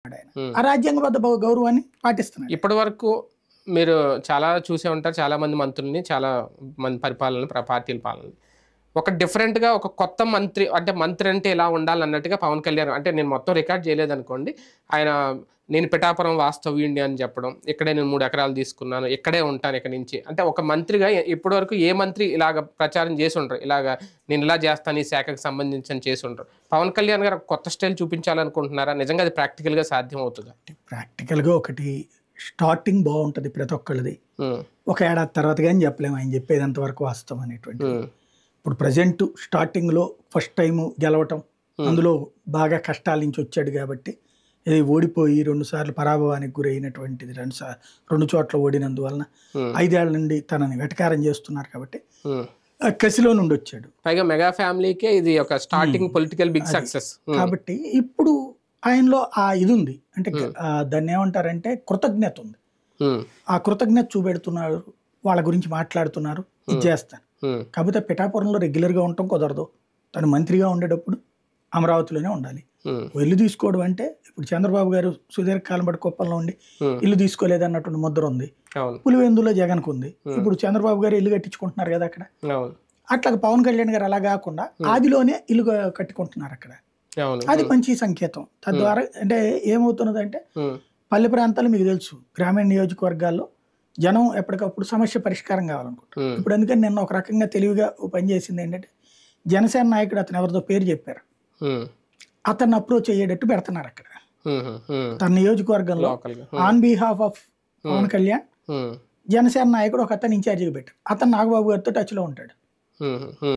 ఆయన ఆ రాజ్యాంగబద్ధ గౌరవాన్ని పాటిస్తున్నాడు. ఇప్పటి వరకు మీరు చాలా చూసే ఉంటారు, చాలా మంది మంత్రుల్ని, చాలా మంది పార్టీల పాలన. ఒక డిఫరెంట్గా ఒక కొత్త మంత్రి అంటే మంత్రి అంటే ఎలా ఉండాలన్నట్టుగా పవన్ కళ్యాణ్, అంటే నేను మొత్తం రికార్డ్ చేయలేదనుకోండి, ఆయన నేను పిఠాపురం వాస్తవ్యుడిని అని చెప్పడం, ఇక్కడే నేను 3 ఎకరాలు తీసుకున్నాను, ఇక్కడే ఉంటాను ఇక్కడి నుంచి, అంటే ఒక మంత్రిగా ఇప్పటి వరకు ఏ మంత్రి ఇలాగ ప్రచారం చేసి ఉండరు, ఇలాగ నేను ఇలా చేస్తాను ఈ శాఖకు సంబంధించి అని చేసి ఉండరు. పవన్ కళ్యాణ్ గారు కొత్త స్టైల్ చూపించాలనుకుంటున్నారా? నిజంగా అది ప్రాక్టికల్గా సాధ్యం అవుతుందా? ప్రాక్టికల్గా ఒకటి స్టార్టింగ్ బాగుంటుంది ప్రతి ఒక్కళ్ళది, ఒక ఏడాది తర్వాత కానీ చెప్పలేము ఆయన చెప్పేది ఎంతవరకు వాస్తవం అనేటువంటి. ఇప్పుడు ప్రజెంట్ స్టార్టింగ్లో ఫస్ట్ టైం గెలవటం, అందులో బాగా కష్టాల నుంచి వచ్చాడు కాబట్టి ఇది ఓడిపోయి 2 సార్లు పరాభవానికి గురైనటువంటిది, 2 చోట్ల ఓడినందువలన 5 ఏళ్ల నుండి తనని వెటకారం చేస్తున్నారు కాబట్టి కసిలో నుండి వచ్చాడు. పైగా మెగా ఫ్యామిలీకే ఇది ఒక స్టార్టింగ్ పొలిటికల్ బిగ్ సక్సెస్ కాబట్టి ఇప్పుడు ఆయనలో ఆ ఇది ఉంది, అంటే దాన్ని ఏమంటారంటే కృతజ్ఞత ఉంది. ఆ కృతజ్ఞత చూపెడుతున్నారు, వాళ్ళ గురించి మాట్లాడుతున్నారు, ఇది చేస్తాను. కాకపోతే పిఠాపురంలో రెగ్యులర్గా ఉండటం కుదరదు. తను మంత్రిగా ఉండేటప్పుడు అమరావతిలోనే ఉండాలి. ఇల్లు తీసుకోవడం అంటే ఇప్పుడు చంద్రబాబు గారు సుదీర్ఘకాలం బట్టి కుప్పంలో ఉండి ఇల్లు తీసుకోలేదు అన్నటువంటి ముద్ర ఉంది. పులివెందులో జగన్కు ఉంది. ఇప్పుడు చంద్రబాబు గారు ఇల్లు కట్టించుకుంటున్నారు కదా అక్కడ. అట్లా పవన్ కళ్యాణ్ గారు అలా కాకుండా ఆదిలోనే ఇల్లు కట్టుకుంటున్నారు అక్కడ. అది మంచి సంకేతం. తద్వారా అంటే ఏమవుతున్నది అంటే పల్లె ప్రాంతాలు మీకు తెలుసు, గ్రామీణ నియోజకవర్గాల్లో జనం ఎప్పటికప్పుడు సమస్య పరిష్కారం కావాలనుకుంటారు. ఇప్పుడు అందుకని నిన్న ఒక రకంగా తెలివిగా పనిచేసింది ఏంటంటే జనసేన నాయకుడు అతను ఎవరితో పేరు చెప్పారు, అతన్ని అప్రోచ్ అయ్యేటట్టు పెడుతున్నారు అక్కడ. తన నియోజకవర్గంలో on behalf of Pawan Kalyan Janasena నాయకుడు ఒక అతను ఇన్ఛార్జిగా పెట్టారు. అతను నాగబాబు గారితో టచ్ లో ఉంటాడు.